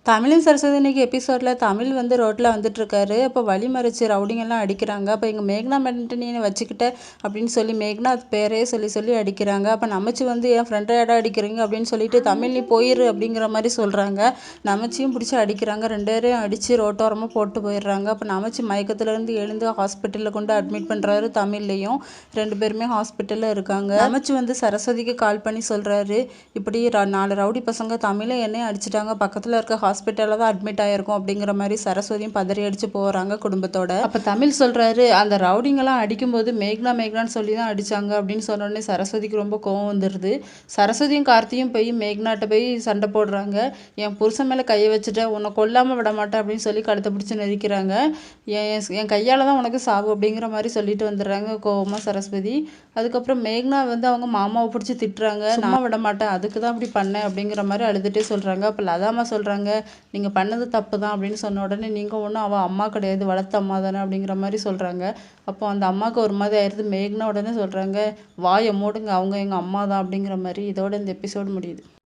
தமிழும் சரஸ்வதி இன்னைக்கு எபிசோடில் தமிழ் வந்து ரோட்டில் வந்துட்டுருக்காரு. அப்போ வழி மறிச்சு ரவுடிங்கெல்லாம் அடிக்கிறாங்க. அப்போ எங்கள் மேக்னா மட்டும் நீ வச்சுக்கிட்ட அப்படின்னு சொல்லி மேக்னா பேரே சொல்லி சொல்லி அடிக்கிறாங்க. அப்போ நமச்சி வந்து என் ஃப்ரெண்டை இடம் அடிக்கிறீங்க அப்படின்னு சொல்லிட்டு தமிழ் நீ போயிரு அப்படிங்கிற மாதிரி சொல்கிறாங்க. நமச்சியும் பிடிச்சி அடிக்கிறாங்க. 2 பேரையும் அடித்து ரோட்டோரமாக போட்டு போயிடுறாங்க. அப்போ நமச்சி மயக்கத்துலேருந்து எழுந்து ஹாஸ்பிட்டலில் கொண்டு அட்மிட் பண்ணுறாரு. தமிழ்லையும் 2 பேருமே ஹாஸ்பிட்டலில் இருக்காங்க. நமச்சி வந்து சரஸ்வதிக்கு கால் பண்ணி சொல்கிறாரு, இப்படி 4 ரவுடி பசங்க தமிழை என்னையும் அடிச்சிட்டாங்க, பக்கத்தில் இருக்க ஹாஸ்பிட்டலில் தான் அட்மிட் ஆகிருக்கும் அப்படிங்கிற மாதிரி சரஸ்வதியும் பதறி அடித்து போகிறாங்க குடும்பத்தோட. அப்போ தமிழ் சொல்கிறாரு, அந்த ரவுடிங்கெல்லாம் அடிக்கும்போது மேக்னான்னு சொல்லி தான் அடித்தாங்க அப்படின்னு சொன்னோடனே சரஸ்வதிக்கு ரொம்ப கோவம் வந்துடுது. சரஸ்வதியும் கார்த்தியும் போய் மேக்னாட்ட போய் சண்டை போடுறாங்க. என் புருஷன் மேலே கையை வச்சுட்டேன், உன்னை கொல்லாமல் விட மாட்டேன் அப்படின்னு சொல்லி கழுத்தை பிடிச்சி நெரிக்கிறாங்க. என் கையால் தான் உனக்கு சாவு அப்படிங்கிற மாதிரி சொல்லிட்டு வந்துடுறாங்க கோவமாக சரஸ்வதி. அதுக்கப்புறம் மேக்னா வந்து அவங்க மாமாவை பிடிச்சி திட்டுறாங்க, நான் விட மாட்டேன், அதுக்கு தான் அப்படி பண்ணேன் அப்படிங்கிற மாதிரி அழுதுகிட்டே சொல்கிறாங்க. அப்போ லதாமா சொல்கிறாங்க, நீங்கள் பண்ணது தப்பு தான் அப்படின்னு சொன்ன உடனே நீங்கள் ஒன்றும் அவள் அம்மா கிடையாது, வளர்த்த அம்மா தானே அப்படிங்கிற மாதிரி சொல்கிறாங்க. அப்போ அந்த அம்மாவுக்கு ஒரு மாதிரி ஆயிடுது. மேக்னா உடனே சொல்கிறாங்க, வாயை மூடுங்க, அவங்க எங்கள் அம்மா தான் அப்படிங்கிற மாதிரி. இதோட இந்த எபிசோடு முடியுது.